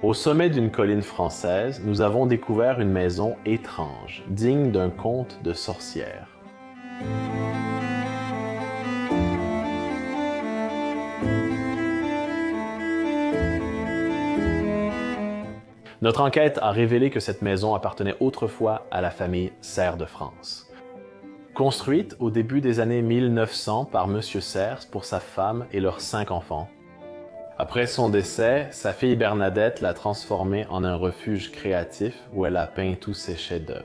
Au sommet d'une colline française, nous avons découvert une maison étrange, digne d'un conte de sorcière. Notre enquête a révélé que cette maison appartenait autrefois à la famille Serre de France. Construite au début des années 1900 par M. Serres pour sa femme et leurs 5 enfants. Après son décès, sa fille Bernadette l'a transformée en un refuge créatif où elle a peint tous ses chefs-d'œuvre.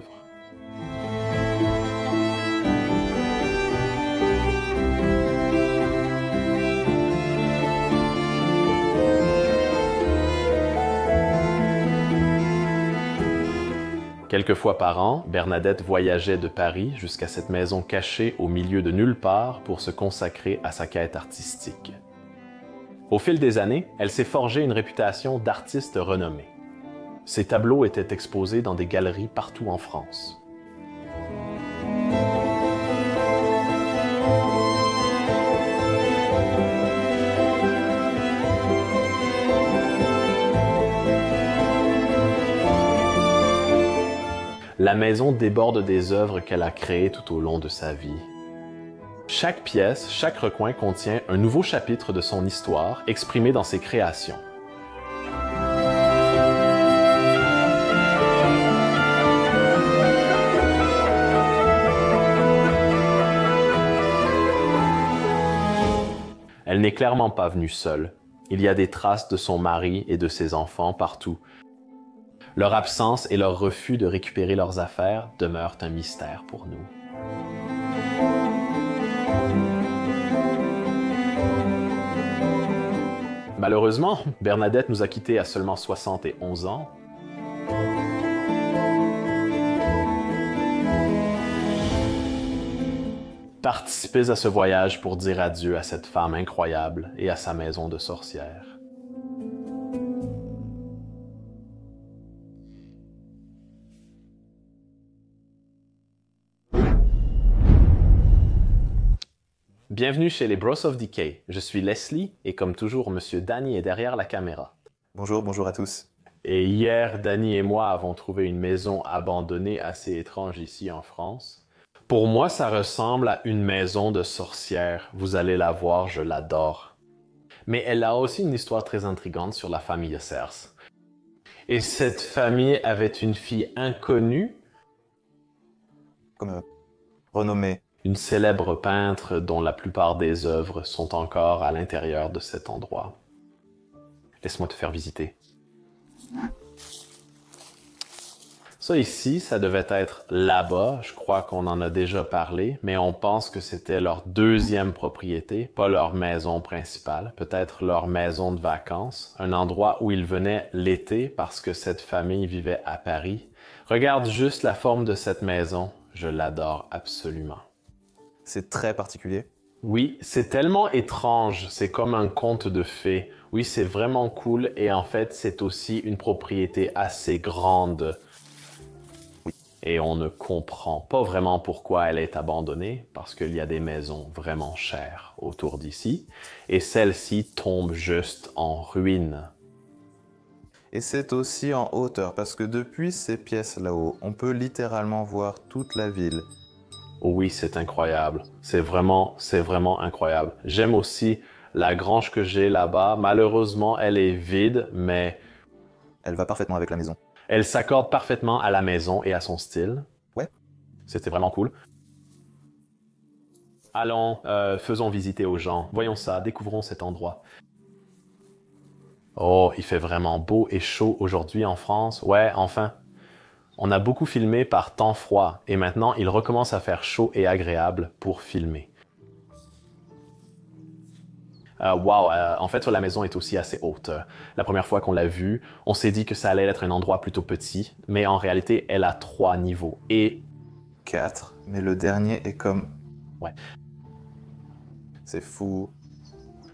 Quelques fois par an, Bernadette voyageait de Paris jusqu'à cette maison cachée au milieu de nulle part pour se consacrer à sa quête artistique. Au fil des années, elle s'est forgée une réputation d'artiste renommée. Ses tableaux étaient exposés dans des galeries partout en France. La maison déborde des œuvres qu'elle a créées tout au long de sa vie. Chaque pièce, chaque recoin contient un nouveau chapitre de son histoire exprimé dans ses créations. Elle n'est clairement pas venue seule. Il y a des traces de son mari et de ses enfants partout. Leur absence et leur refus de récupérer leurs affaires demeurent un mystère pour nous. Malheureusement, Bernadette nous a quittés à seulement 71 ans. Participez à ce voyage pour dire adieu à cette femme incroyable et à sa maison de sorcière. Bienvenue chez les Bros of Decay. Je suis Leslie et comme toujours, Monsieur Danny est derrière la caméra. Bonjour, bonjour à tous. Et hier, Danny et moi avons trouvé une maison abandonnée assez étrange ici en France. Pour moi, ça ressemble à une maison de sorcière. Vous allez la voir, je l'adore. Mais elle a aussi une histoire très intrigante sur la famille Serres. Et cette famille avait une fille inconnue. Comme renommée. Une célèbre peintre dont la plupart des œuvres sont encore à l'intérieur de cet endroit. Laisse-moi te faire visiter. Ça ici, ça devait être là-bas. Je crois qu'on en a déjà parlé, mais on pense que c'était leur deuxième propriété, pas leur maison principale, peut-être leur maison de vacances, un endroit où ils venaient l'été parce que cette famille vivait à Paris. Regarde juste la forme de cette maison, je l'adore absolument. C'est très particulier. Oui, c'est tellement étrange, c'est comme un conte de fées. Oui, c'est vraiment cool et en fait, c'est aussi une propriété assez grande. Oui. Et on ne comprend pas vraiment pourquoi elle est abandonnée, parce qu'il y a des maisons vraiment chères autour d'ici, et celle-ci tombe juste en ruine. Et c'est aussi en hauteur, parce que depuis ces pièces là-haut, on peut littéralement voir toute la ville. Oui, c'est incroyable. C'est vraiment incroyable. J'aime aussi la grange que j'ai là-bas. Malheureusement, elle est vide, mais Elle va parfaitement avec la maison. elle s'accorde parfaitement à la maison et à son style. Ouais. C'était vraiment cool. Allons, faisons visiter aux gens. Voyons ça, découvrons cet endroit. Oh, il fait vraiment beau et chaud aujourd'hui en France. Ouais, enfin. On a beaucoup filmé par temps froid et maintenant il recommence à faire chaud et agréable pour filmer. En fait, la maison est aussi assez haute. La première fois qu'on l'a vue, on s'est dit que ça allait être un endroit plutôt petit, mais en réalité, elle a 3 niveaux. Et 4, mais le dernier est comme... Ouais. C'est fou.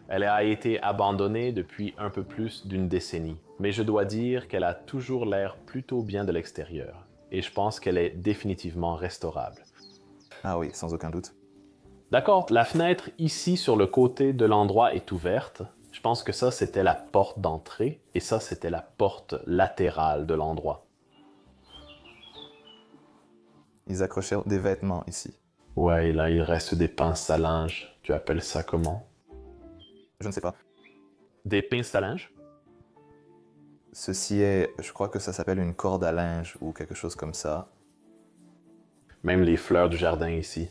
Elle a été abandonnée depuis un peu plus d'une décennie. Mais je dois dire qu'elle a toujours l'air plutôt bien de l'extérieur. Et je pense qu'elle est définitivement restaurable. Ah oui, sans aucun doute. D'accord, la fenêtre ici sur le côté de l'endroit est ouverte. Je pense que ça, c'était la porte d'entrée et ça, c'était la porte latérale de l'endroit. Ils accrochaient des vêtements ici. Ouais, et là, il reste des pinces à linge. Tu appelles ça comment? Je ne sais pas. Des pinces à linge? Ceci est, je crois que ça s'appelle une corde à linge ou quelque chose comme ça. Même les fleurs du jardin ici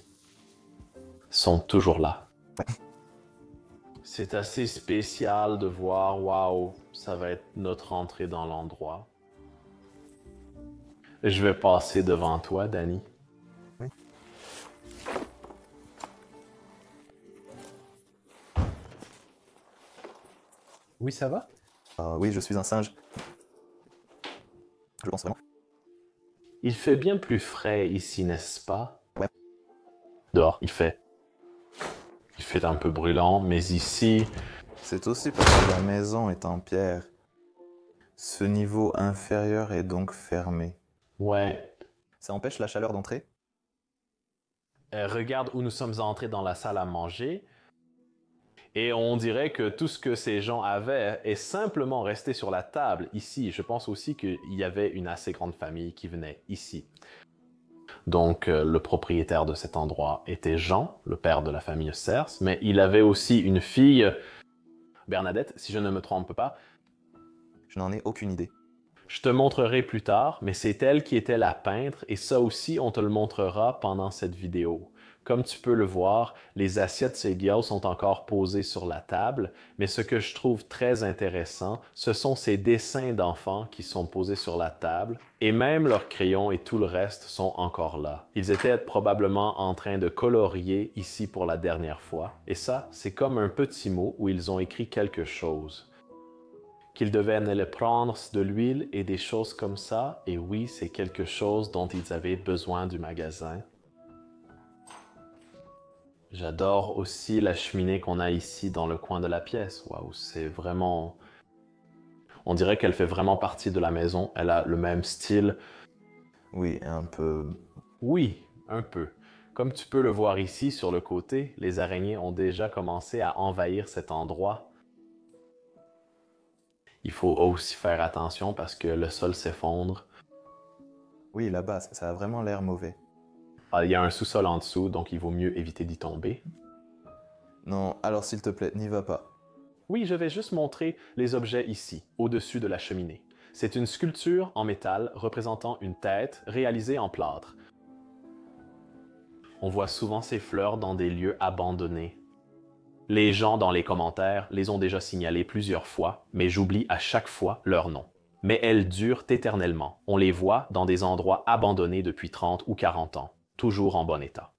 sont toujours là. C'est assez spécial de voir, waouh, ça va être notre entrée dans l'endroit. Je vais passer devant toi, Danny. Oui. Oui, ça va? Oui, je suis un singe. Je pense vraiment. Il fait bien plus frais ici, n'est-ce pas? Ouais. Dehors, il fait un peu brûlant, mais ici, C'est aussi parce que la maison est en pierre. Ce niveau inférieur est donc fermé. ouais. Ça empêche la chaleur d'entrer? Regarde où nous sommes entrés dans la salle à manger. Et on dirait que tout ce que ces gens avaient est simplement resté sur la table ici. Je pense aussi qu'il y avait une assez grande famille qui venait ici. Donc, le propriétaire de cet endroit était Jean, le père de la famille Cers, mais il avait aussi une fille, Bernadette, si je ne me trompe pas. Je n'en ai aucune idée. Je te montrerai plus tard, mais c'est elle qui était la peintre et ça aussi, on te le montrera pendant cette vidéo. Comme tu peux le voir, les assiettes Segiel sont encore posées sur la table, mais ce que je trouve très intéressant, ce sont ces dessins d'enfants qui sont posés sur la table, et même leurs crayons et tout le reste sont encore là. Ils étaient probablement en train de colorier ici pour la dernière fois, et ça, c'est comme un petit mot où ils ont écrit quelque chose. Qu'ils devaient aller prendre de l'huile et des choses comme ça, et oui, c'est quelque chose dont ils avaient besoin du magasin. J'adore aussi la cheminée qu'on a ici dans le coin de la pièce. Waouh, c'est vraiment... On dirait qu'elle fait vraiment partie de la maison. Elle a le même style. Oui, un peu. Oui, un peu. Comme tu peux le voir ici sur le côté, les araignées ont déjà commencé à envahir cet endroit. Il faut aussi faire attention parce que le sol s'effondre. Oui, là-bas, ça a vraiment l'air mauvais. Il y a un sous-sol en dessous, donc il vaut mieux éviter d'y tomber. Non, alors s'il te plaît, n'y va pas. Oui, je vais juste montrer les objets ici, au-dessus de la cheminée. C'est une sculpture en métal représentant une tête réalisée en plâtre. On voit souvent ces fleurs dans des lieux abandonnés. Les gens dans les commentaires les ont déjà signalées plusieurs fois, mais j'oublie à chaque fois leur nom. Mais elles durent éternellement. On les voit dans des endroits abandonnés depuis 30 ou 40 ans, toujours en bon état.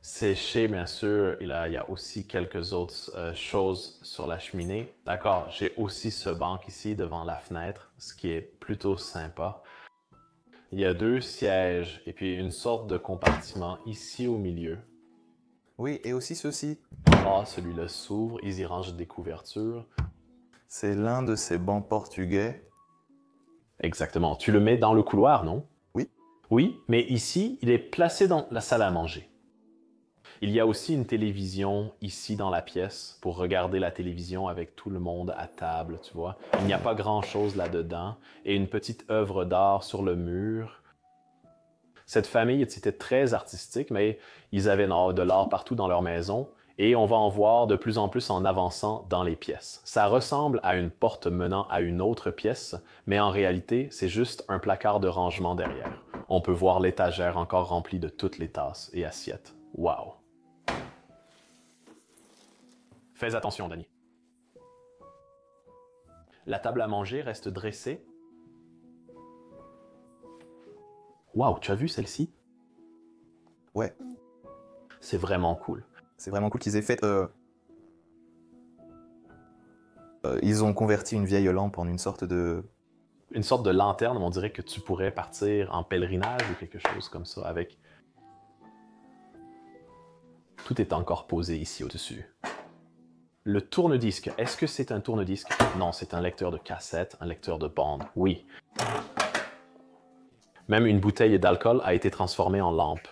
Séché, bien sûr, il y a aussi quelques autres choses sur la cheminée. D'accord, j'ai aussi ce banc ici devant la fenêtre, ce qui est plutôt sympa. Il y a 2 sièges et puis une sorte de compartiment ici au milieu. Oui, et aussi ceci. Ah, celui-là s'ouvre, ils y rangent des couvertures. C'est l'un de ces bancs portugais. Exactement. Tu le mets dans le couloir, non? Oui. Oui, mais ici, il est placé dans la salle à manger. Il y a aussi une télévision ici dans la pièce pour regarder la télévision avec tout le monde à table, tu vois. Il n'y a pas grand-chose là-dedans et une petite œuvre d'art sur le mur. Cette famille était très artistique, mais ils avaient de l'art partout dans leur maison et on va en voir de plus en plus en avançant dans les pièces. Ça ressemble à une porte menant à une autre pièce, mais en réalité, c'est juste un placard de rangement derrière. On peut voir l'étagère encore remplie de toutes les tasses et assiettes. Wow! Fais attention, Danny. La table à manger reste dressée. Wow, tu as vu celle-ci? Ouais, C'est vraiment cool. c'est vraiment cool qu'ils aient fait. Ils ont converti une vieille lampe en une sorte de. Une sorte de lanterne, on dirait que tu pourrais partir en pèlerinage ou quelque chose comme ça avec... Tout est encore posé ici au-dessus. Le tourne-disque, est-ce que c'est un tourne-disque? Non, c'est un lecteur de cassette, un lecteur de bande, oui. Même une bouteille d'alcool a été transformée en lampe.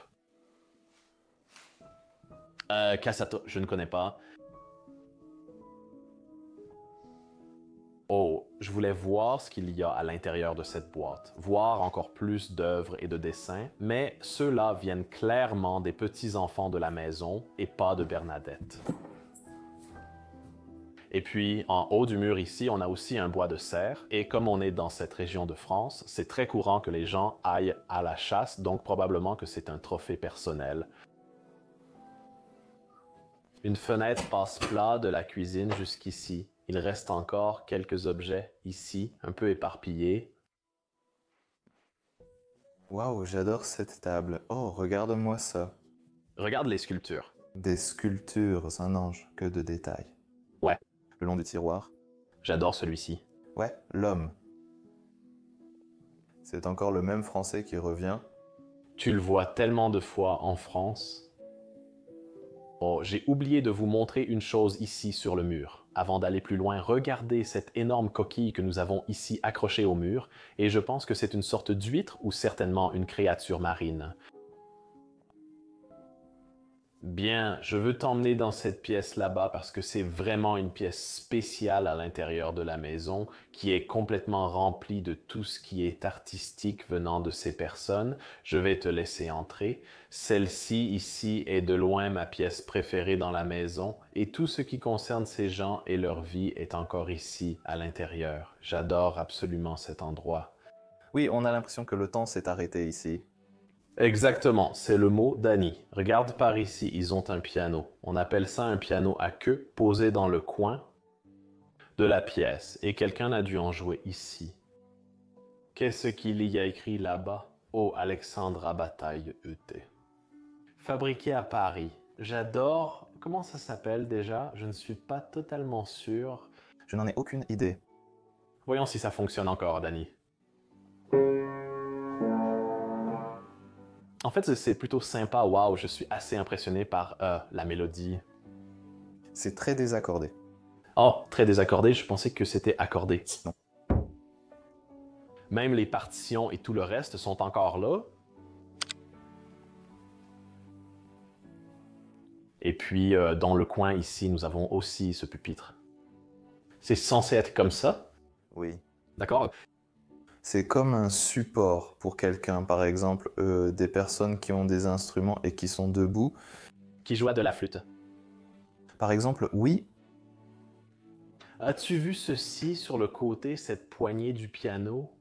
Cassette, je ne connais pas. Oh, je voulais voir ce qu'il y a à l'intérieur de cette boîte, voir encore plus d'œuvres et de dessins, mais ceux-là viennent clairement des petits-enfants de la maison et pas de Bernadette. Et puis, en haut du mur ici, on a aussi un bois de serre. Et comme on est dans cette région de France, c'est très courant que les gens aillent à la chasse, donc probablement que c'est un trophée personnel. Une fenêtre passe plat de la cuisine jusqu'ici. Il reste encore quelques objets ici, un peu éparpillés. Waouh, j'adore cette table. Oh, regarde-moi ça. Regarde les sculptures. Des sculptures, un ange, que de détails. Ouais, Le long du tiroir. j'adore celui-ci. Ouais, l'homme. C'est encore le même français qui revient. Tu le vois tellement de fois en France. Oh, j'ai oublié de vous montrer une chose ici sur le mur. Avant d'aller plus loin, regardez cette énorme coquille que nous avons ici accrochée au mur, et je pense que c'est une sorte d'huître ou certainement une créature marine. Bien, je veux t'emmener dans cette pièce là-bas parce que c'est vraiment une pièce spéciale à l'intérieur de la maison qui est complètement remplie de tout ce qui est artistique venant de ces personnes. Je vais te laisser entrer. Celle-ci ici est de loin ma pièce préférée dans la maison et tout ce qui concerne ces gens et leur vie est encore ici à l'intérieur. J'adore absolument cet endroit. Oui, on a l'impression que le temps s'est arrêté ici. Exactement, c'est le mot Danny. Regarde par ici, ils ont un piano. On appelle ça un piano à queue, posé dans le coin de la pièce, et quelqu'un a dû en jouer ici. Qu'est-ce qu'il y a écrit là-bas? Oh, Alexandre à bataille ET. Fabriqué à Paris. J'adore. Comment ça s'appelle déjà? Je ne suis pas totalement sûr. Je n'en ai aucune idée. Voyons si ça fonctionne encore, Danny. En fait, c'est plutôt sympa. Waouh, je suis assez impressionné par la mélodie. C'est très désaccordé. Oh, très désaccordé, je pensais que c'était accordé. Non. Même les partitions et tout le reste sont encore là. Et puis, dans le coin ici, nous avons aussi ce pupitre. C'est censé être comme ça, Oui. d'accord? C'est comme un support pour quelqu'un, par exemple, des personnes qui ont des instruments et qui sont debout. Qui joue à de la flûte. Par exemple, oui, As-tu vu ceci sur le côté, cette poignée du piano?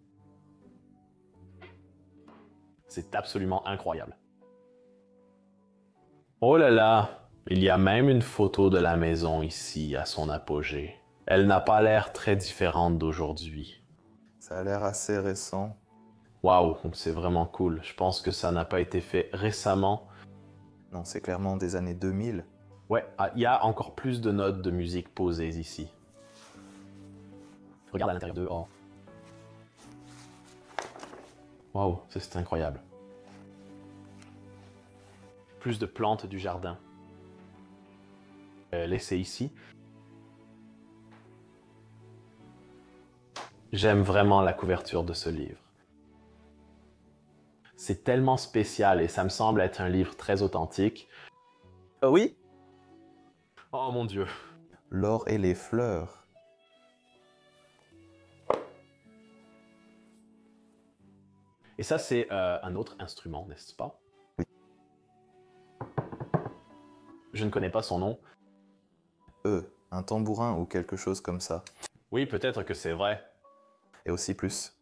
C'est absolument incroyable. Oh là là, il y a même une photo de la maison ici, à son apogée. Elle n'a pas l'air très différente d'aujourd'hui. ça a l'air assez récent. Waouh, c'est vraiment cool. Je pense que ça n'a pas été fait récemment. Non, c'est clairement des années 2000. Ouais, il y a encore plus de notes de musique posées ici. Regarde à l'intérieur dehors. Waouh, ça c'est incroyable. Plus de plantes du jardin. Laissées ici. J'aime vraiment la couverture de ce livre. C'est tellement spécial et ça me semble être un livre très authentique. Oui. Oh mon Dieu. L'or et les fleurs. Et ça, c'est un autre instrument, n'est-ce pas? Oui. Je ne connais pas son nom. Un tambourin ou quelque chose comme ça. Oui, peut-être que c'est vrai. Et aussi plus.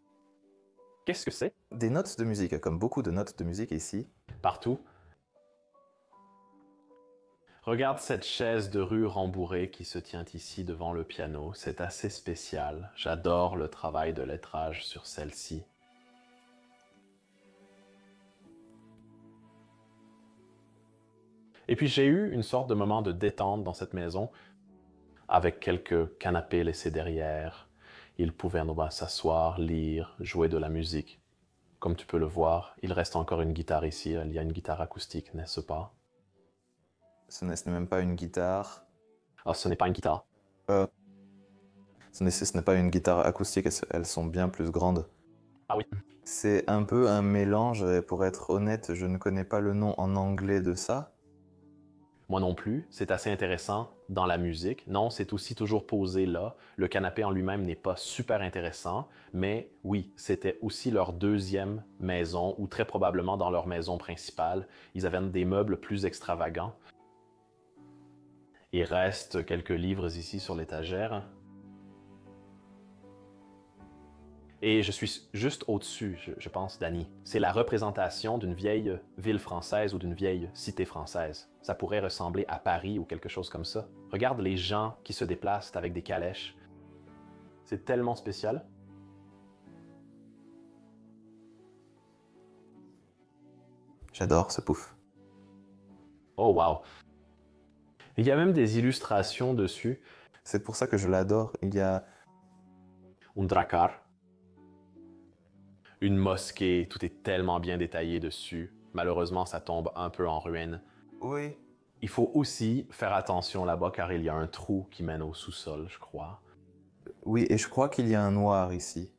Qu'est-ce que c'est? Des notes de musique, comme beaucoup de notes de musique ici. Partout. Regarde cette chaise de rue rembourrée qui se tient ici devant le piano. C'est assez spécial. J'adore le travail de lettrage sur celle-ci. Et puis j'ai eu une sorte de moment de détente dans cette maison, avec quelques canapés laissés derrière. Ils pouvaient s'asseoir, lire, jouer de la musique. Comme tu peux le voir, il reste encore une guitare ici. Il y a une guitare acoustique, n'est-ce pas? Ce n'est même pas une guitare. Ah, ce n'est pas une guitare. Ce n'est pas une guitare acoustique, elles sont bien plus grandes. Ah oui. C'est un peu un mélange, et pour être honnête, je ne connais pas le nom en anglais de ça. Moi non plus. C'est assez intéressant dans la musique. Non, c'est aussi toujours posé là. Le canapé en lui-même n'est pas super intéressant, mais oui, c'était aussi leur deuxième maison, ou très probablement dans leur maison principale. Ils avaient des meubles plus extravagants. Il reste quelques livres ici sur l'étagère. Et je suis juste au-dessus, je pense, Dani. C'est la représentation d'une vieille ville française ou d'une vieille cité française. Ça pourrait ressembler à Paris ou quelque chose comme ça. Regarde les gens qui se déplacent avec des calèches. C'est tellement spécial. J'adore ce pouf. Oh wow. Il y a même des illustrations dessus. C'est pour ça que je l'adore. Il y a Un drakkar. Une mosquée, tout est tellement bien détaillé dessus. Malheureusement, ça tombe un peu en ruine. Oui. Il faut aussi faire attention là-bas car il y a un trou qui mène au sous-sol, je crois. Oui, et je crois qu'il y a un noir ici.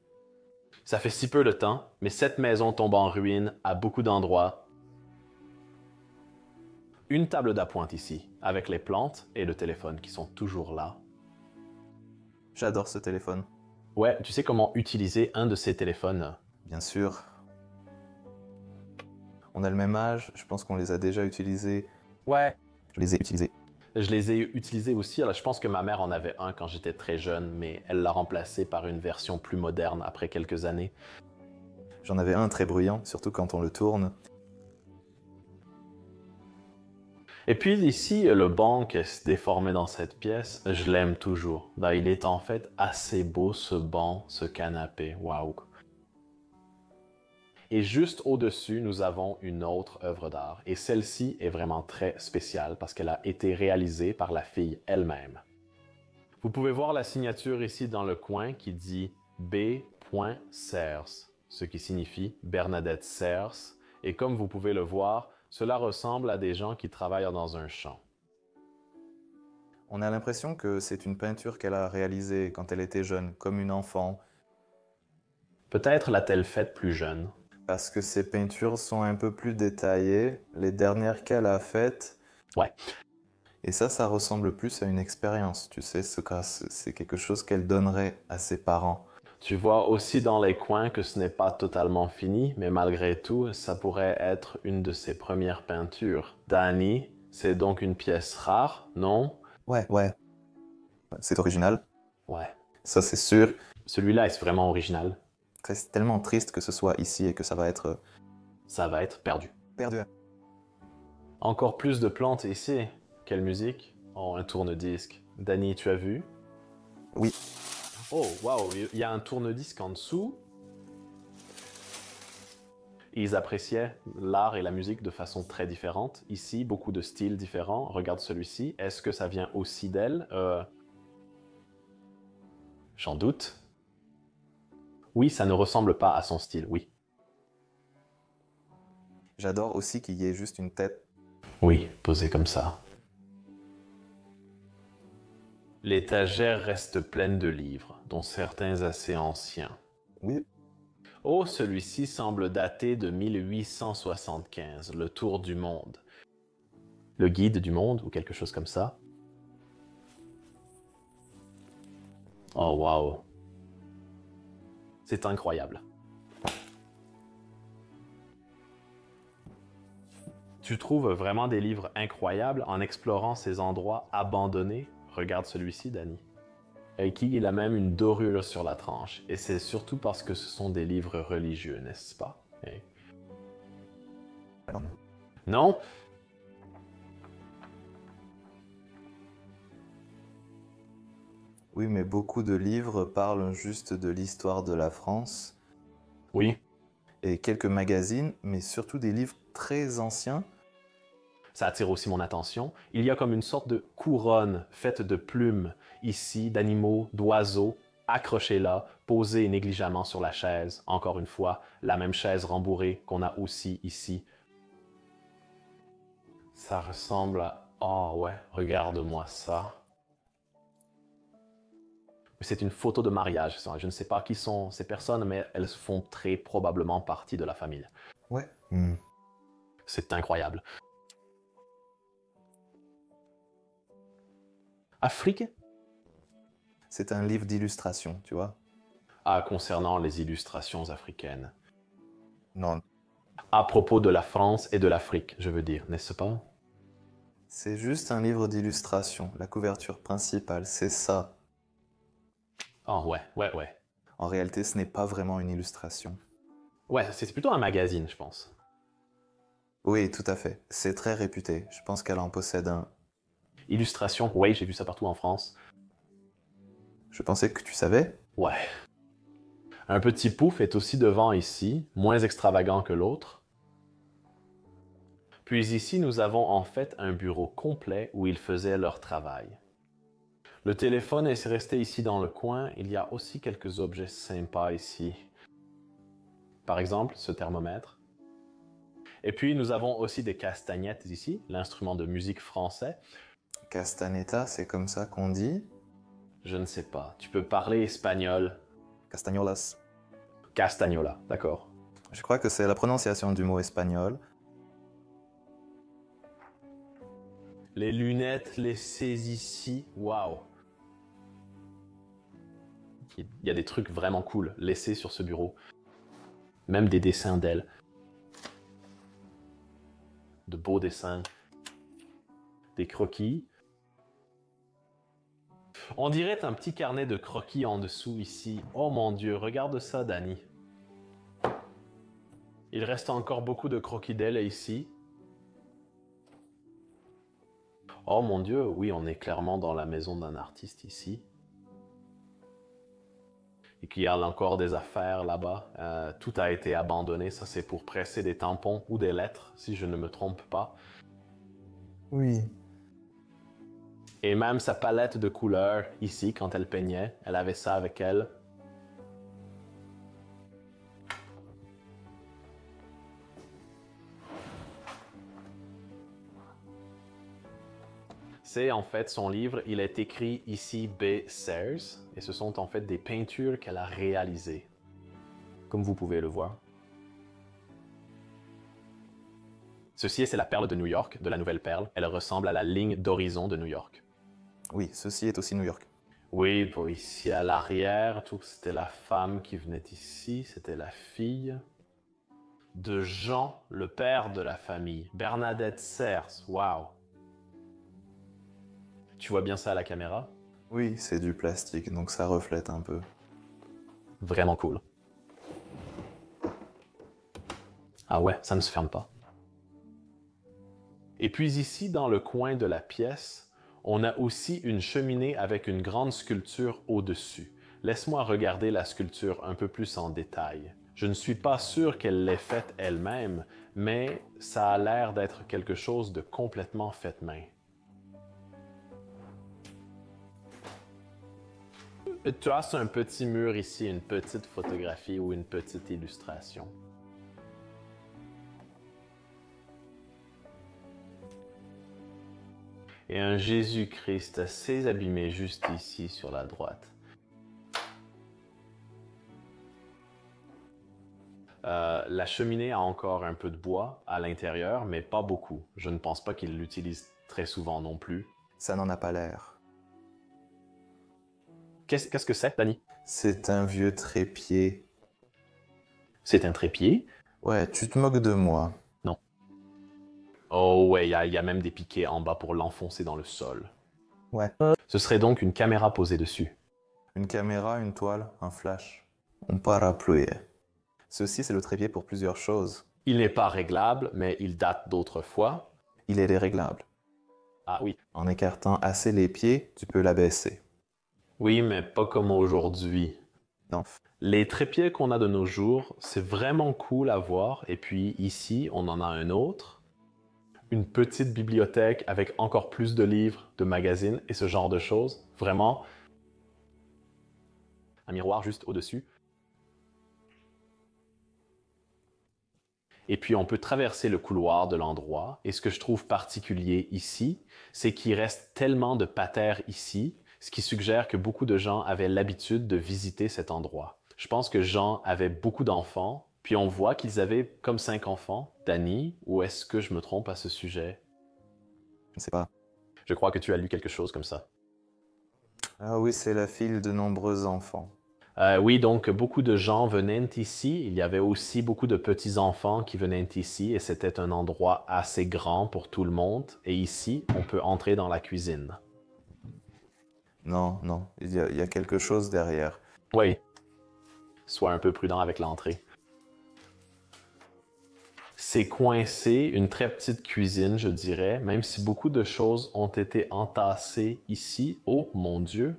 Ça fait si peu de temps, mais cette maison tombe en ruine à beaucoup d'endroits. Une table d'appointe ici, avec les plantes et le téléphone qui sont toujours là. J'adore ce téléphone. Ouais, tu sais comment utiliser un de ces téléphones? Bien sûr. On a le même âge, je pense qu'on les a déjà utilisés. Ouais. Je les ai utilisés. Je les ai utilisés aussi. Alors, je pense que ma mère en avait un quand j'étais très jeune, mais elle l'a remplacé par une version plus moderne après quelques années. J'en avais un très bruyant, surtout quand on le tourne. Et puis ici, le banc qui est déformé dans cette pièce, je l'aime toujours. Ben, il est en fait assez beau ce banc, ce canapé. Waouh! Et juste au-dessus, nous avons une autre œuvre d'art. Et celle-ci est vraiment très spéciale parce qu'elle a été réalisée par la fille elle-même. Vous pouvez voir la signature ici dans le coin qui dit B. Serres, ce qui signifie Bernadette Serres. Et comme vous pouvez le voir, cela ressemble à des gens qui travaillent dans un champ. On a l'impression que c'est une peinture qu'elle a réalisée quand elle était jeune, comme une enfant. Peut-être l'a-t-elle faite plus jeune. Parce que ses peintures sont un peu plus détaillées. Les dernières qu'elle a faites. Ouais. Et ça ressemble plus à une expérience, tu sais, c'est quelque chose qu'elle donnerait à ses parents. Tu vois aussi dans les coins que ce n'est pas totalement fini, mais malgré tout, ça pourrait être une de ses premières peintures. Dani, c'est donc une pièce rare, non? Ouais. C'est original, Ouais. ça c'est sûr. Celui-là est vraiment original. C'est tellement triste que ce soit ici et que ça va être Ça va être perdu. perdu. Encore plus de plantes ici. Quelle musique? Oh, un tourne-disque. Dani, tu as vu? Oui. Oh, waouh, il y a un tourne-disque en dessous. Ils appréciaient l'art et la musique de façon très différente. Ici, beaucoup de styles différents. Regarde celui-ci. Est-ce que ça vient aussi d'elle? J'en doute. Oui, ça ne ressemble pas à son style, oui. J'adore aussi qu'il y ait juste une tête. Oui, posée comme ça. L'étagère reste pleine de livres, dont certains assez anciens. Oui. Oh, celui-ci semble dater de 1875, le Tour du monde. Le guide du monde, ou quelque chose comme ça. Oh, wow. C'est incroyable. Tu trouves vraiment des livres incroyables en explorant ces endroits abandonnés. Regarde celui-ci, Dani. Avec qui il a même une dorure sur la tranche. Et c'est surtout parce que ce sont des livres religieux, n'est-ce pas? Hey. Non? Oui, mais beaucoup de livres parlent juste de l'histoire de la France. Oui. Et quelques magazines, mais surtout des livres très anciens. Ça attire aussi mon attention. Il y a comme une sorte de couronne faite de plumes, ici, d'animaux, d'oiseaux, accrochés là, posés négligemment sur la chaise. Encore une fois, la même chaise rembourrée qu'on a aussi ici. Ça ressemble à... Oh ouais, regarde-moi ça. C'est une photo de mariage. Je ne sais pas qui sont ces personnes, mais elles font très probablement partie de la famille. Ouais. C'est incroyable. Afrique? C'est un livre d'illustration, tu vois? Ah, concernant les illustrations africaines. Non, À propos de la France et de l'Afrique, je veux dire, n'est-ce pas? c'est juste un livre d'illustration. La couverture principale, c'est ça. Ah, ouais, ouais, ouais. En réalité, ce n'est pas vraiment une illustration. Ouais, c'est plutôt un magazine, je pense. Oui, tout à fait. C'est très réputé. Je pense qu'elle en possède un. Illustration, oui, j'ai vu ça partout en France. Je pensais que tu savais. Ouais. Un petit pouf est aussi devant ici, moins extravagant que l'autre. Puis ici, nous avons en fait un bureau complet où ils faisaient leur travail. Le téléphone est resté ici dans le coin. Il y a aussi quelques objets sympas ici. Par exemple, ce thermomètre. Et puis, nous avons aussi des castagnettes ici, l'instrument de musique français. Castaneta, c'est comme ça qu'on dit. Je ne sais pas. Tu peux parler espagnol. Castañolas. Castagnola, d'accord. Je crois que c'est la prononciation du mot espagnol. Les lunettes laissées ici, waouh. Il y a des trucs vraiment cool laissés sur ce bureau. Même des dessins d'elle. De beaux dessins. Des croquis. On dirait un petit carnet de croquis en dessous ici. Oh mon Dieu, regarde ça, Danny. Il reste encore beaucoup de croquis d'elle ici. Oh mon Dieu, oui, on est clairement dans la maison d'un artiste ici. Et qu'il y a encore des affaires là-bas. Tout a été abandonné. Ça, c'est pour presser des tampons ou des lettres, si je ne me trompe pas. Oui. Et même sa palette de couleurs, ici, quand elle peignait, elle avait ça avec elle. C'est en fait son livre, il est écrit ici B. Sayers, et ce sont en fait des peintures qu'elle a réalisées, comme vous pouvez le voir. Ceci, c'est la perle de New York, de la nouvelle perle. Elle ressemble à la ligne d'horizon de New York. Oui, ceci est aussi New York. Oui, pour ici à l'arrière, tout c'était la femme qui venait ici, c'était la fille de Jean, le père de la famille, Bernadette Sayers. Waouh! Tu vois bien ça à la caméra? Oui, c'est du plastique, donc ça reflète un peu. Vraiment cool. Ah ouais, ça ne se ferme pas. Et puis ici, dans le coin de la pièce, on a aussi une cheminée avec une grande sculpture au-dessus. Laisse-moi regarder la sculpture un peu plus en détail. Je ne suis pas sûr qu'elle l'ait faite elle-même, mais ça a l'air d'être quelque chose de complètement fait main. Tu as un petit mur ici, une petite photographie ou une petite illustration. Et un Jésus-Christ assez abîmé juste ici sur la droite. La cheminée a encore un peu de bois à l'intérieur, mais pas beaucoup. Je ne pense pas qu'il l'utilise très souvent non plus. Ça n'en a pas l'air. Qu'est-ce que c'est, Danny? C'est un vieux trépied. C'est un trépied? Ouais, tu te moques de moi. Non. Oh ouais, il y a même des piquets en bas pour l'enfoncer dans le sol. Ouais. Ce serait donc une caméra posée dessus. Une caméra, une toile, un flash. Un parapluie. Ceci, c'est le trépied pour plusieurs choses. Il n'est pas réglable, mais il date d'autrefois. Il est déréglable. Ah oui. En écartant assez les pieds, tu peux l'abaisser. Oui, mais pas comme aujourd'hui. Non. Les trépieds qu'on a de nos jours, c'est vraiment cool à voir. Et puis ici, on en a un autre. Une petite bibliothèque avec encore plus de livres, de magazines et ce genre de choses. Vraiment. Un miroir juste au-dessus. Et puis on peut traverser le couloir de l'endroit. Et ce que je trouve particulier ici, c'est qu'il reste tellement de patères ici, ce qui suggère que beaucoup de gens avaient l'habitude de visiter cet endroit. Je pense que Jean avait beaucoup d'enfants, puis on voit qu'ils avaient comme 5 enfants. Danny, ou est-ce que je me trompe à ce sujet? Je ne sais pas. Je crois que tu as lu quelque chose comme ça. Ah oui, c'est la file de nombreux enfants. Oui, donc beaucoup de gens venaient ici. Il y avait aussi beaucoup de petits-enfants qui venaient ici et c'était un endroit assez grand pour tout le monde. Et ici, on peut entrer dans la cuisine. Non, non, il y a quelque chose derrière. Oui, sois un peu prudent avec l'entrée. C'est coincé, une très petite cuisine, je dirais, même si beaucoup de choses ont été entassées ici. Oh mon Dieu!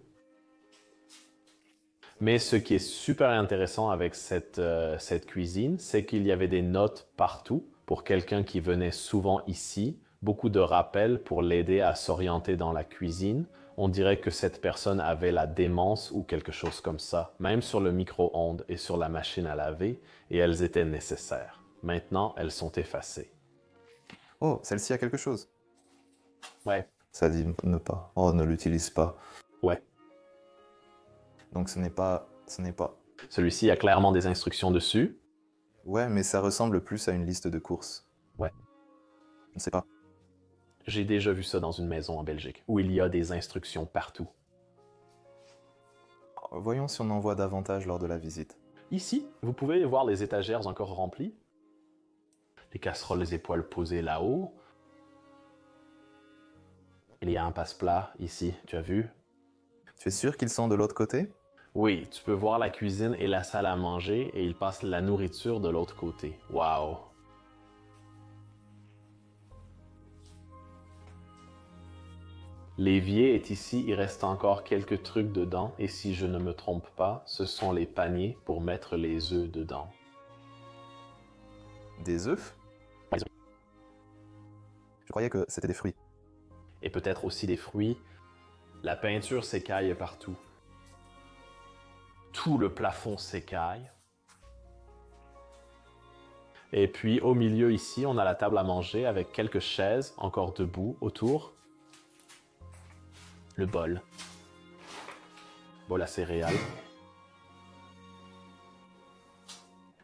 Mais ce qui est super intéressant avec cette cuisine, c'est qu'il y avait des notes partout pour quelqu'un qui venait souvent ici, beaucoup de rappels pour l'aider à s'orienter dans la cuisine. On dirait que cette personne avait la démence ou quelque chose comme ça, même sur le micro-ondes et sur la machine à laver, et elles étaient nécessaires. Maintenant, elles sont effacées. Oh, celle-ci a quelque chose. Ouais, Ça dit ne pas. Oh, ne l'utilise pas. ouais. Donc ce n'est pas... Ce n'est pas... Celui-ci a clairement des instructions dessus. Ouais, mais ça ressemble plus à une liste de courses. Ouais. Je ne sais pas. J'ai déjà vu ça dans une maison en Belgique, où il y a des instructions partout. Voyons si on en voit davantage lors de la visite. Ici, vous pouvez voir les étagères encore remplies, les casseroles et poêles posées là-haut. Il y a un passe-plat ici, tu as vu? Tu es sûr qu'ils sont de l'autre côté? Oui, tu peux voir la cuisine et la salle à manger et ils passent la nourriture de l'autre côté. Wow! L'évier est ici, il reste encore quelques trucs dedans et si je ne me trompe pas, ce sont les paniers pour mettre les œufs dedans. Des œufs? Je croyais que c'était des fruits. Et peut-être aussi des fruits. La peinture s'écaille partout. Tout le plafond s'écaille. Et puis au milieu ici, on a la table à manger avec quelques chaises encore debout autour. Le bol. Bol à céréales.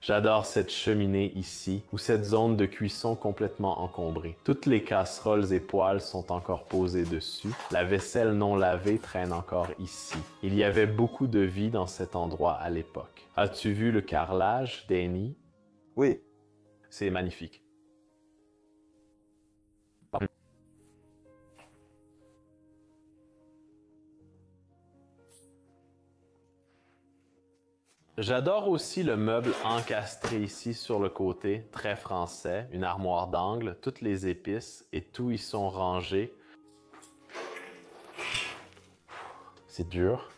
J'adore cette cheminée ici, ou cette zone de cuisson complètement encombrée. Toutes les casseroles et poêles sont encore posées dessus. La vaisselle non lavée traîne encore ici. Il y avait beaucoup de vie dans cet endroit à l'époque. As-tu vu le carrelage, Danny? Oui. C'est magnifique. J'adore aussi le meuble encastré ici sur le côté, très français, une armoire d'angle, toutes les épices et tout y sont rangés. C'est dur.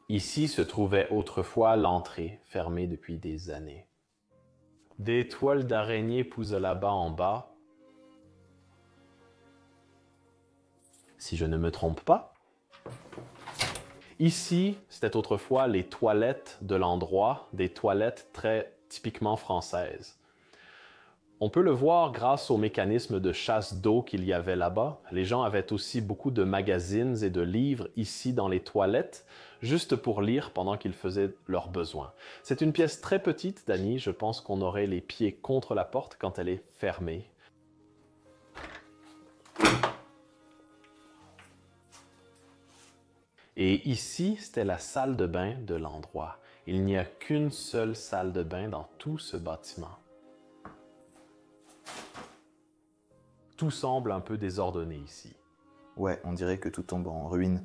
Ici se trouvait autrefois l'entrée, fermée depuis des années. Des toiles d'araignée poussent là-bas en bas. Si je ne me trompe pas. Ici, c'était autrefois les toilettes de l'endroit, des toilettes très typiquement françaises. On peut le voir grâce au mécanisme de chasse d'eau qu'il y avait là-bas. Les gens avaient aussi beaucoup de magazines et de livres ici dans les toilettes, juste pour lire pendant qu'ils faisaient leurs besoins. C'est une pièce très petite, Dani. Je pense qu'on aurait les pieds contre la porte quand elle est fermée. Et ici, c'était la salle de bain de l'endroit. Il n'y a qu'une seule salle de bain dans tout ce bâtiment. Tout semble un peu désordonné ici. Ouais, on dirait que tout tombe en ruine.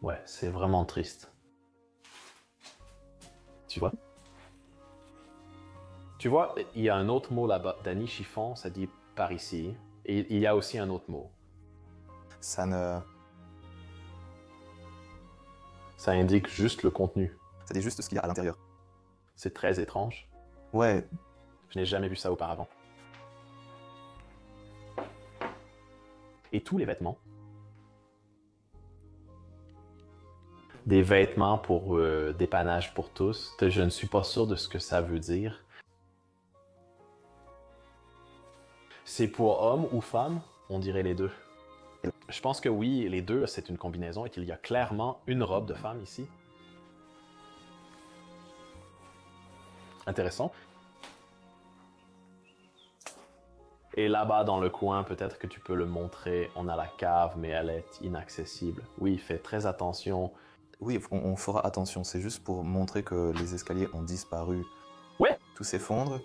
Ouais, c'est vraiment triste. Tu vois? Tu vois, il y a un autre mot là-bas. Dani, chiffon, ça dit par ici. Et il y a aussi un autre mot. Ça ne... Ça indique juste le contenu. Ça dit juste ce qu'il y a à l'intérieur. C'est très étrange. Ouais, Je n'ai jamais vu ça auparavant. Et tous les vêtements. Des vêtements pour dépannage pour tous. Je ne suis pas sûr de ce que ça veut dire. C'est pour hommes ou femmes? On dirait les deux. Je pense que oui, les deux, c'est une combinaison et qu'il y a clairement une robe de femme ici. Intéressant. Et là-bas dans le coin, peut-être que tu peux le montrer, on a la cave, mais elle est inaccessible. Oui, fais très attention. Oui, on fera attention, c'est juste pour montrer que les escaliers ont disparu. Ouais! Tout s'effondre.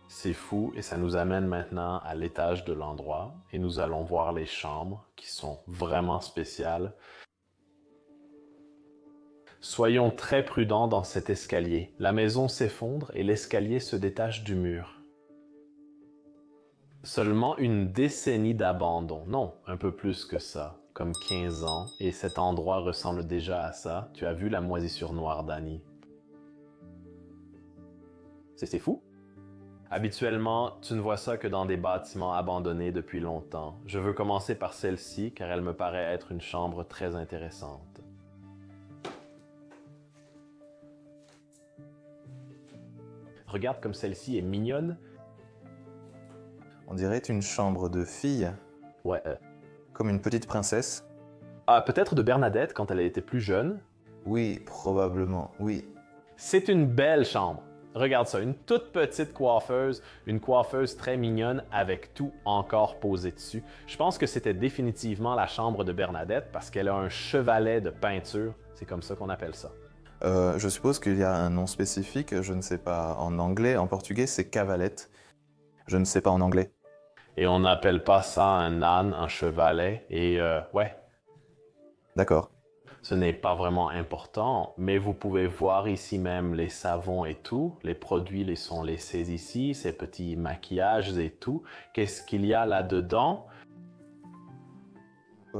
C'est fou et ça nous amène maintenant à l'étage de l'endroit et nous allons voir les chambres qui sont vraiment spéciales. Soyons très prudents dans cet escalier. La maison s'effondre et l'escalier se détache du mur. Seulement une décennie d'abandon. Non, un peu plus que ça, comme 15 ans, et cet endroit ressemble déjà à ça. Tu as vu la moisissure noire, Danny. C'est fou. Habituellement, tu ne vois ça que dans des bâtiments abandonnés depuis longtemps. Je veux commencer par celle-ci car elle me paraît être une chambre très intéressante. Regarde comme celle-ci est mignonne. On dirait une chambre de fille, Ouais. comme une petite princesse. Ah, peut-être de Bernadette quand elle était plus jeune. Oui, probablement, oui. C'est une belle chambre. Regarde ça, une toute petite coiffeuse, une coiffeuse très mignonne avec tout encore posé dessus. Je pense que c'était définitivement la chambre de Bernadette parce qu'elle a un chevalet de peinture. C'est comme ça qu'on appelle ça. Je suppose qu'il y a un nom spécifique, je ne sais pas en anglais, en portugais c'est cavalette. Je ne sais pas en anglais. Et on n'appelle pas ça un âne, un chevalet. Et ouais, D'accord. ce n'est pas vraiment important, mais vous pouvez voir ici même les savons et tout. Les produits sont laissés ici, ces petits maquillages et tout. Qu'est-ce qu'il y a là-dedans?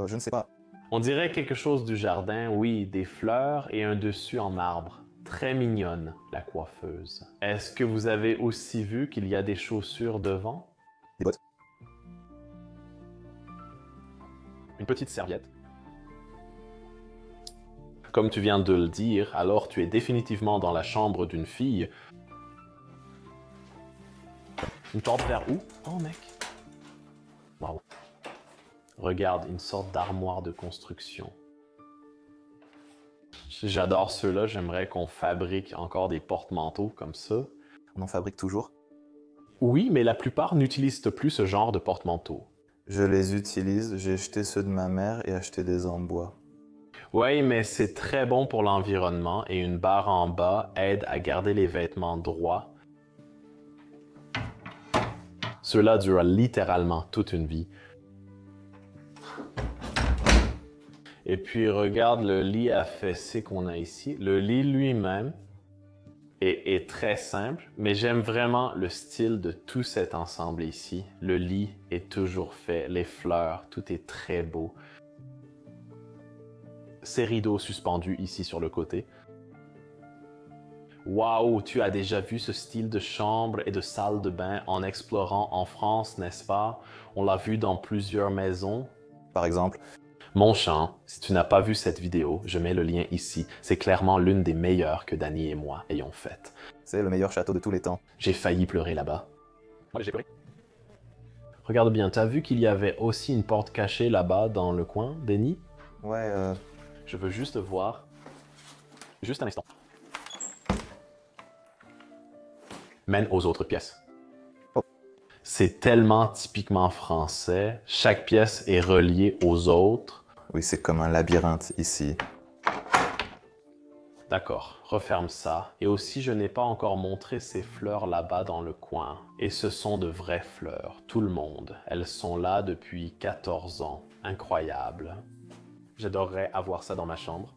Je ne sais pas. On dirait quelque chose du jardin, oui, des fleurs et un dessus en marbre. Très mignonne, la coiffeuse. Est-ce que vous avez aussi vu qu'il y a des chaussures devant? Des bottes. Une petite serviette. Comme tu viens de le dire, alors tu es définitivement dans la chambre d'une fille. Une porte vers où? Oh mec. Wow. Regarde, une sorte d'armoire de construction. J'adore ceux-là, j'aimerais qu'on fabrique encore des porte-manteaux comme ça. On en fabrique toujours. Oui, mais la plupart n'utilisent plus ce genre de porte-manteau. Je les utilise, j'ai jeté ceux de ma mère et acheté des en bois. Oui, mais c'est très bon pour l'environnement et une barre en bas aide à garder les vêtements droits. Ceux-là durent littéralement toute une vie. Et puis regarde le lit à fessée qu'on a ici. Le lit lui-même est très simple, mais j'aime vraiment le style de tout cet ensemble ici. Le lit est toujours fait, les fleurs, tout est très beau. Ces rideaux suspendus ici sur le côté. Waouh, tu as déjà vu ce style de chambre et de salle de bain en explorant en France, n'est-ce pas? On l'a vu dans plusieurs maisons. Par exemple, Mon champ, si tu n'as pas vu cette vidéo, je mets le lien ici. C'est clairement l'une des meilleures que Danny et moi ayons faites. c'est le meilleur château de tous les temps. J'ai failli pleurer là-bas. Ouais, j'ai pleuré. Regarde bien, t'as vu qu'il y avait aussi une porte cachée là-bas dans le coin, Danny? Ouais, Je veux juste voir. Juste un instant. Mène aux autres pièces. Oh. C'est tellement typiquement français. Chaque pièce est reliée aux autres. oui, c'est comme un labyrinthe ici. D'accord, referme ça. Et aussi, je n'ai pas encore montré ces fleurs là-bas dans le coin. Et ce sont de vraies fleurs, tout le monde. Elles sont là depuis 14 ans. Incroyable. J'adorerais avoir ça dans ma chambre.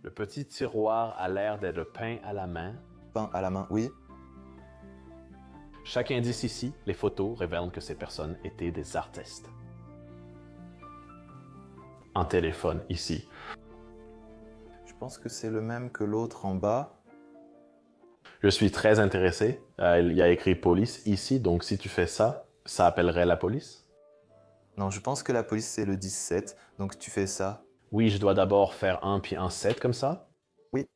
Le petit tiroir a l'air d'être peint à la main. Peint à la main, oui. Chaque indice ici, les photos révèlent que ces personnes étaient des artistes. Un téléphone ici. Je pense que c'est le même que l'autre en bas. Je suis très intéressé. Il y a écrit police ici, donc si tu fais ça, ça appellerait la police? Non, je pense que la police c'est le 17, donc tu fais ça. Oui, je dois d'abord faire un puis un 7 comme ça? Oui.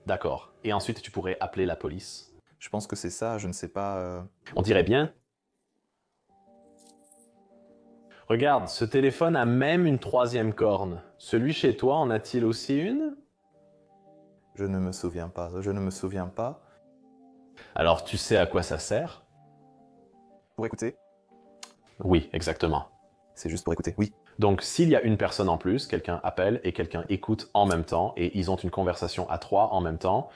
D'accord. Et ensuite, tu pourrais appeler la police. Je pense que c'est ça, je ne sais pas. On dirait bien. Regarde, ce téléphone a même une troisième corne. Celui chez toi en a-t-il aussi une? Je ne me souviens pas, je ne me souviens pas. Alors tu sais à quoi ça sert? Pour écouter? Oui, exactement. C'est juste pour écouter, oui. Donc s'il y a une personne en plus, quelqu'un appelle et quelqu'un écoute en même temps, et ils ont une conversation à trois en même temps.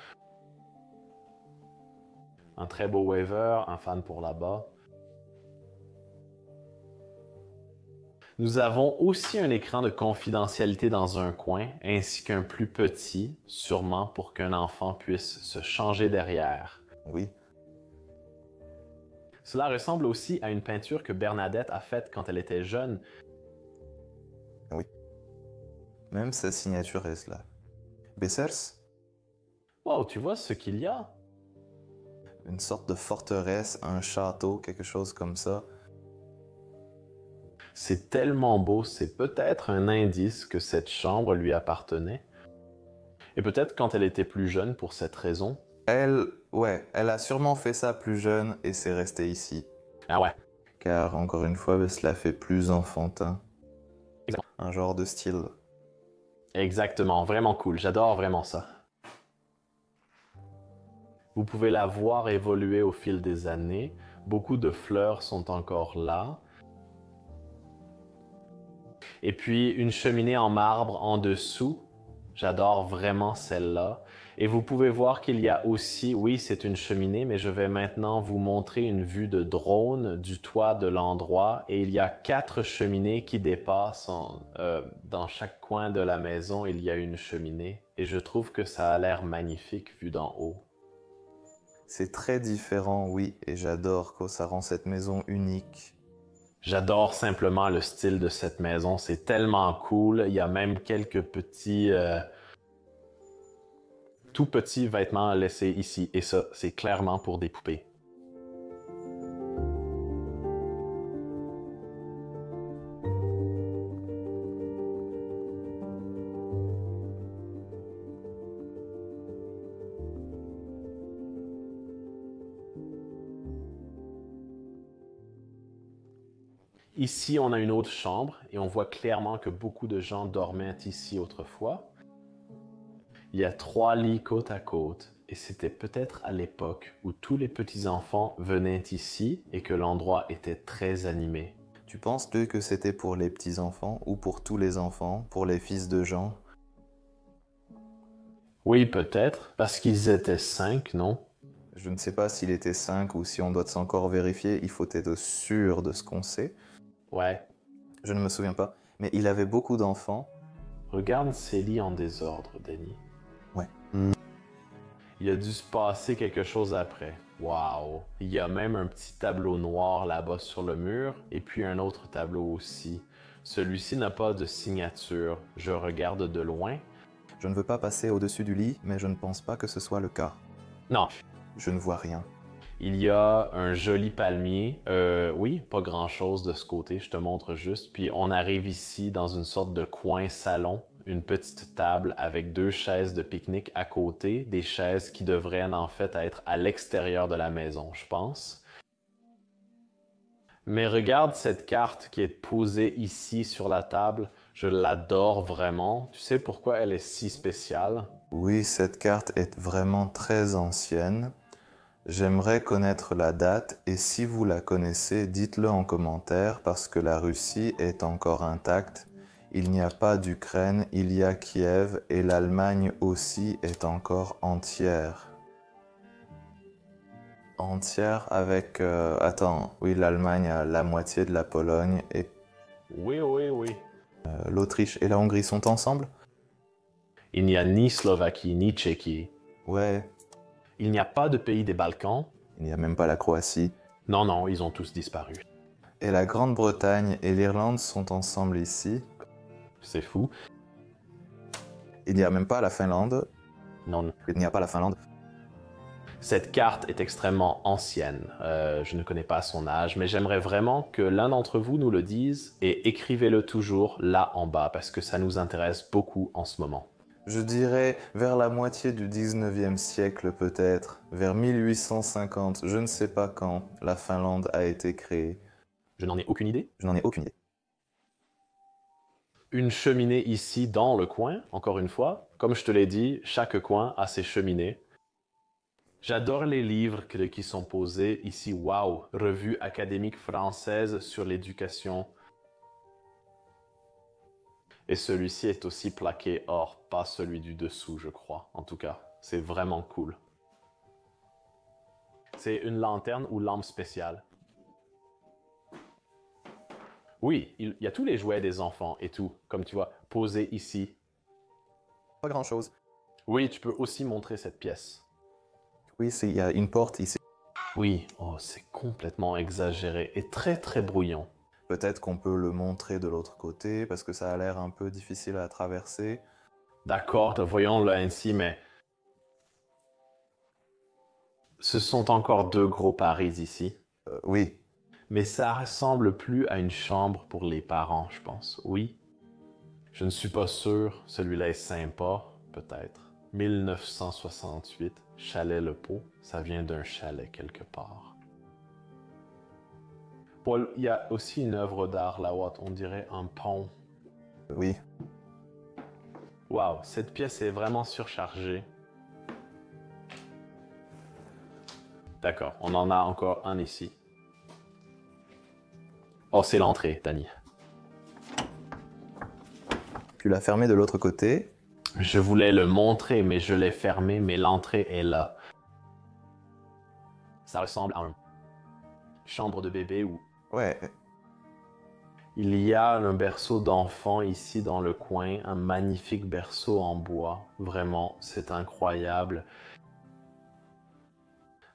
Un très beau waiver, un fan pour là-bas. Nous avons aussi un écran de confidentialité dans un coin, ainsi qu'un plus petit, sûrement pour qu'un enfant puisse se changer derrière. Oui. Cela ressemble aussi à une peinture que Bernadette a faite quand elle était jeune. Oui. Même sa signature est là. Bessers? Wow, tu vois ce qu'il y a? Une sorte de forteresse, un château, quelque chose comme ça. C'est tellement beau, c'est peut-être un indice que cette chambre lui appartenait. Et peut-être quand elle était plus jeune pour cette raison. Elle a sûrement fait ça plus jeune et c'est resté ici. Ah ouais. Car, encore une fois, cela fait plus enfantin. Exactement. Un genre de style. Exactement, vraiment cool, j'adore vraiment ça. Vous pouvez la voir évoluer au fil des années. Beaucoup de fleurs sont encore là. Et puis une cheminée en marbre en dessous. J'adore vraiment celle-là. Et vous pouvez voir qu'il y a aussi, oui, c'est une cheminée, mais je vais maintenant vous montrer une vue de drone du toit de l'endroit. Et il y a 4 cheminées qui dépassent. Dans chaque coin de la maison, il y a une cheminée. Et je trouve que ça a l'air magnifique vu d'en haut. C'est très différent, oui, et j'adore que ça rend cette maison unique. J'adore simplement le style de cette maison, c'est tellement cool. Il y a même quelques petits, tout petits vêtements laissés ici. Et ça, c'est clairement pour des poupées. Ici, on a une autre chambre et on voit clairement que beaucoup de gens dormaient ici autrefois. Il y a 3 lits côte à côte et c'était peut-être à l'époque où tous les petits-enfants venaient ici et que l'endroit était très animé. Tu penses que c'était pour les petits-enfants ou pour tous les enfants, pour les fils de gens? Oui, peut-être, parce qu'ils étaient 5, non? Je ne sais pas s'il était 5 ou si on doit encore vérifier, il faut être sûr de ce qu'on sait. Ouais. Je ne me souviens pas, mais il avait beaucoup d'enfants. Regarde ces lits en désordre, Denis. Ouais. Il a dû se passer quelque chose après. Waouh! Il y a même un petit tableau noir là-bas sur le mur, et puis un autre tableau aussi. Celui-ci n'a pas de signature. Je regarde de loin. Je ne veux pas passer au-dessus du lit, mais je ne pense pas que ce soit le cas. Non. Je ne vois rien. Il y a un joli palmier. Oui, pas grand-chose de ce côté, je te montre juste. Puis on arrive ici dans une sorte de coin salon, une petite table avec 2 chaises de pique-nique à côté, des chaises qui devraient en fait être à l'extérieur de la maison, je pense. Mais regarde cette carte qui est posée ici sur la table. Je l'adore vraiment. Tu sais pourquoi elle est si spéciale? Oui, cette carte est vraiment très ancienne. J'aimerais connaître la date et si vous la connaissez, dites-le en commentaire parce que la Russie est encore intacte. Il n'y a pas d'Ukraine, il y a Kiev et l'Allemagne aussi est encore entière. Entière avec... attends, oui, l'Allemagne a la moitié de la Pologne et Oui, oui, oui. l'Autriche et la Hongrie sont ensemble? Il n'y a ni Slovaquie ni Tchéquie. Ouais, Il n'y a pas de pays des Balkans. il n'y a même pas la Croatie. Non, non, ils ont tous disparu. Et la Grande-Bretagne et l'Irlande sont ensemble ici. C'est fou. Il n'y a même pas la Finlande. Non, non. Il n'y a pas la Finlande. Cette carte est extrêmement ancienne. Je ne connais pas son âge, mais j'aimerais vraiment que l'un d'entre vous nous le dise et écrivez-le toujours là en bas parce que ça nous intéresse beaucoup en ce moment. Je dirais vers la moitié du 19e siècle peut-être, vers 1850, je ne sais pas quand la Finlande a été créée. Je n'en ai aucune idée. Je n'en ai aucune idée. Une cheminée ici dans le coin, encore une fois. Comme je te l'ai dit, chaque coin a ses cheminées. J'adore les livres qui sont posés ici. Waouh! Revue académique française sur l'éducation. Et celui-ci est aussi plaqué or, pas celui du dessous, je crois. En tout cas, c'est vraiment cool. C'est une lanterne ou lampe spéciale. Oui, il y a tous les jouets des enfants et tout, comme tu vois, posés ici. Pas grand-chose. Oui, tu peux aussi montrer cette pièce. Oui, il y a une porte ici. Oui, oh, c'est complètement exagéré et très très brouillon. Peut-être qu'on peut le montrer de l'autre côté parce que ça a l'air un peu difficile à traverser. D'accord, voyons-le ainsi, mais ce sont encore deux gros paris ici. Oui, Mais ça ressemble plus à une chambre pour les parents, je pense. Oui. Je ne suis pas sûr. Celui-là est sympa, peut-être. 1968, Chalet Le Pot. Ça vient d'un chalet quelque part. Paul, il y a aussi une œuvre d'art là-haut. On dirait un pont. oui. Waouh, cette pièce est vraiment surchargée. D'accord, on en a encore un ici. Oh, c'est l'entrée, Danny. Tu l'as fermé de l'autre côté. Je voulais le montrer, mais je l'ai fermé, mais l'entrée est là. Ça ressemble à une chambre de bébé où Ouais, il y a un berceau d'enfant ici dans le coin, un magnifique berceau en bois. Vraiment, c'est incroyable.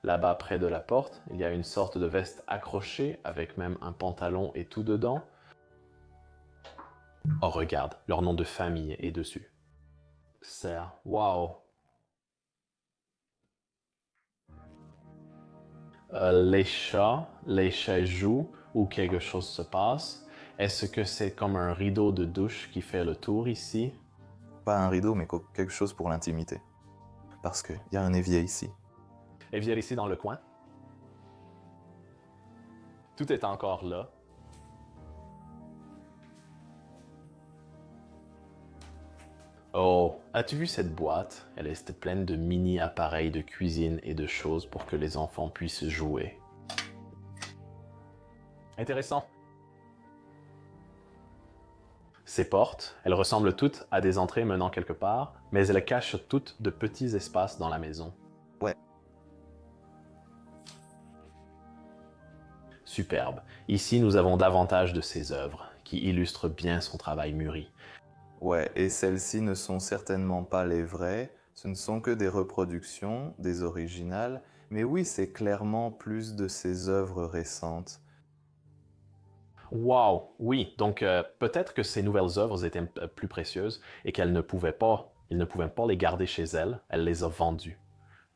Là-bas, près de la porte, il y a une sorte de veste accrochée avec même un pantalon et tout dedans. Oh, regarde, leur nom de famille est dessus. Serre. Waouh. Les chats jouent ou quelque chose se passe. Est-ce que c'est comme un rideau de douche qui fait le tour ici? pas un rideau, mais quelque chose pour l'intimité. Parce qu'il y a un évier ici. Et viens ici dans le coin. Tout est encore là. Oh, as-tu vu cette boîte? Elle est pleine de mini-appareils de cuisine et de choses pour que les enfants puissent jouer. Intéressant. Ces portes, elles ressemblent toutes à des entrées menant quelque part, mais elles cachent toutes de petits espaces dans la maison. Ouais. Superbe. Ici, nous avons davantage de ses œuvres, qui illustrent bien son travail mûri. Ouais, et celles-ci ne sont certainement pas les vraies. Ce ne sont que des reproductions, des originales. Mais oui, c'est clairement plus de ses œuvres récentes. Wow, oui. Donc peut-être que ces nouvelles œuvres étaient plus précieuses et qu'elle ne pouvait pas, ils ne pouvaient pas les garder chez elle. Elle les a vendues.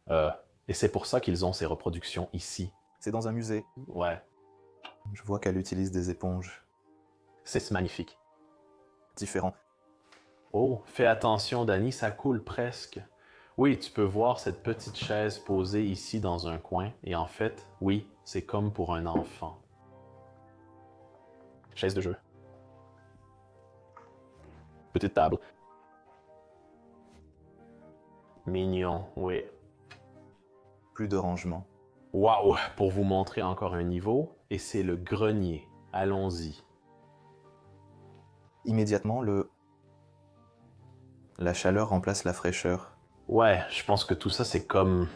Et c'est pour ça qu'ils ont ces reproductions ici. C'est dans un musée. Ouais, Je vois qu'elle utilise des éponges c'est magnifique. différentes. Oh, fais attention, Danny, ça coule presque. Oui, tu peux voir cette petite chaise posée ici dans un coin. Et en fait, oui, c'est comme pour un enfant. Chaise de jeu. Petite table. Mignon, oui. Plus de rangement. Waouh! Pour vous montrer encore un niveau, et c'est le grenier. Allons-y. Immédiatement, la chaleur remplace la fraîcheur. Ouais, je pense que tout ça c'est comme...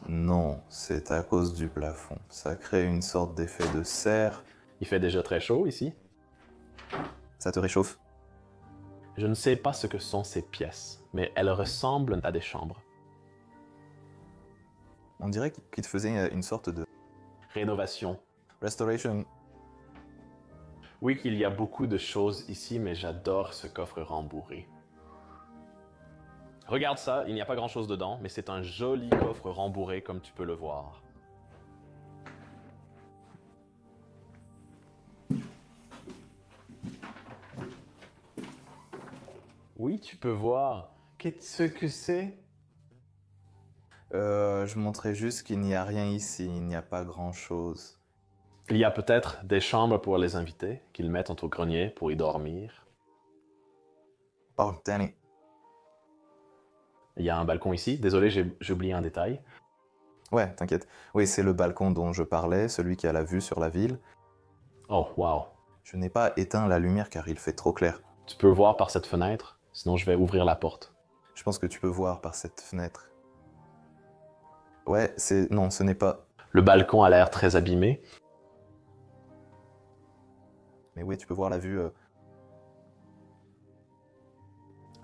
Non, c'est à cause du plafond. Ça crée une sorte d'effet de serre. Il fait déjà très chaud ici. Ça te réchauffe. Je ne sais pas ce que sont ces pièces, mais elles ressemblent à des chambres. On dirait qu'il te faisait une sorte de Rénovation. restoration. Oui qu'il y a beaucoup de choses ici, mais j'adore ce coffre rembourré. Regarde ça, il n'y a pas grand-chose dedans, mais c'est un joli coffre rembourré comme tu peux le voir. Oui, tu peux voir. Qu'est-ce que c'est? Je montrais juste qu'il n'y a rien ici, il n'y a pas grand-chose. Il y a peut-être des chambres pour les invités qu'ils mettent au grenier pour y dormir. Oh, Danny. Il y a un balcon ici. Désolé, j'ai oublié un détail. Ouais, t'inquiète. Oui, c'est le balcon dont je parlais, celui qui a la vue sur la ville. Oh, wow. Je n'ai pas éteint la lumière car il fait trop clair. Tu peux voir par cette fenêtre, sinon je vais ouvrir la porte. Je pense que tu peux voir par cette fenêtre. Ouais, c'est... Non, ce n'est pas... Le balcon a l'air très abîmé. Mais oui, tu peux voir la vue...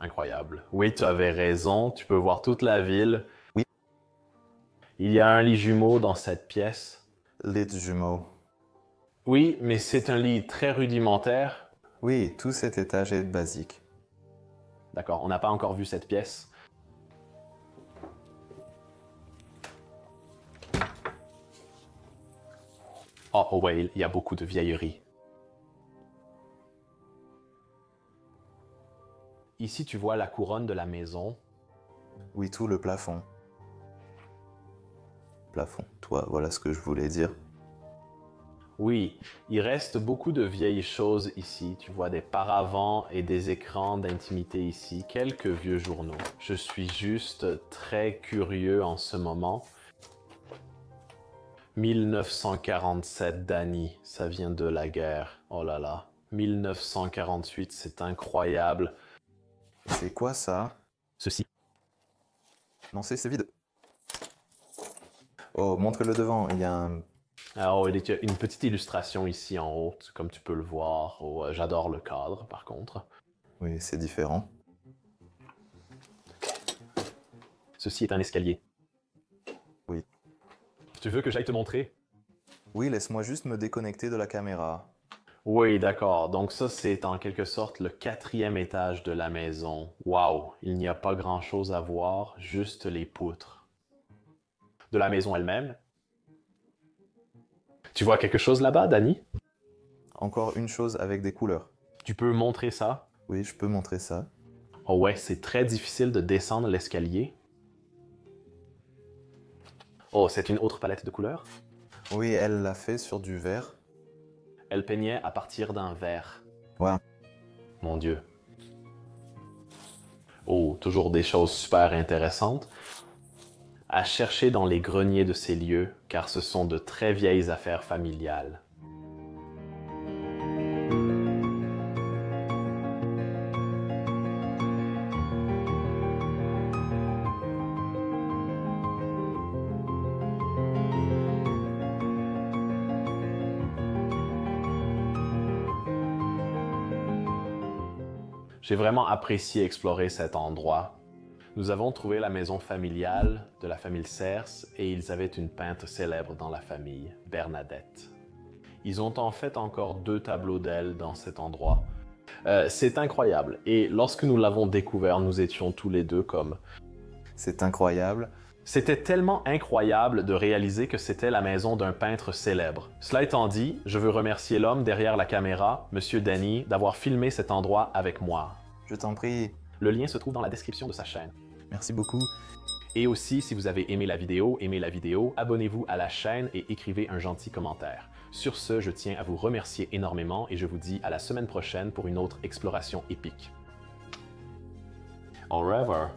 Incroyable. Oui, tu avais raison, tu peux voir toute la ville. Oui. Il y a un lit jumeau dans cette pièce. Lit jumeau. Oui, mais c'est un lit très rudimentaire. Oui, tout cet étage est basique. D'accord, on n'a pas encore vu cette pièce. Oh ouais, il y a beaucoup de vieilleries. Ici, tu vois la couronne de la maison. Oui, tout le plafond. Plafond, toi, voilà ce que je voulais dire. Oui, il reste beaucoup de vieilles choses ici. Tu vois des paravents et des écrans d'intimité ici, quelques vieux journaux. Je suis juste très curieux en ce moment. 1947, Danny, ça vient de la guerre. Oh là là. 1948, c'est incroyable. C'est quoi ça? Ceci. Non, c'est vide. Oh, montre-le devant, il y a un... Alors, il y a une petite illustration ici en haut, comme tu peux le voir. Oh, j'adore le cadre, par contre. Oui, c'est différent. Ceci est un escalier. Oui. Tu veux que j'aille te montrer? Oui, laisse-moi juste me déconnecter de la caméra. Oui, d'accord. Donc ça, c'est en quelque sorte le 4e étage de la maison. Waouh, il n'y a pas grand-chose à voir, juste les poutres. De la maison elle-même. Tu vois quelque chose là-bas, Danny? Encore une chose avec des couleurs. Tu peux montrer ça? Oui, je peux montrer ça. Oh ouais, c'est très difficile de descendre l'escalier. Oh, c'est une autre palette de couleurs? Oui, elle l'a fait sur du vert. Elle peignait à partir d'un verre. Ouais. Mon Dieu. Oh, toujours des choses super intéressantes. À chercher dans les greniers de ces lieux, car ce sont de très vieilles affaires familiales. J'ai vraiment apprécié explorer cet endroit. Nous avons trouvé la maison familiale de la famille Sers et ils avaient une peintre célèbre dans la famille, Bernadette. Ils ont en fait encore 2 tableaux d'elle dans cet endroit. C'est incroyable et lorsque nous l'avons découvert, nous étions tous les deux comme... C'est incroyable. C'était tellement incroyable de réaliser que c'était la maison d'un peintre célèbre. Cela étant dit, je veux remercier l'homme derrière la caméra, Monsieur Danny, d'avoir filmé cet endroit avec moi. Je t'en prie. Le lien se trouve dans la description de sa chaîne. Merci beaucoup. Et aussi, si vous avez aimé la vidéo, abonnez-vous à la chaîne et écrivez un gentil commentaire. Sur ce, je tiens à vous remercier énormément et je vous dis à la semaine prochaine pour une autre exploration épique. Au revoir!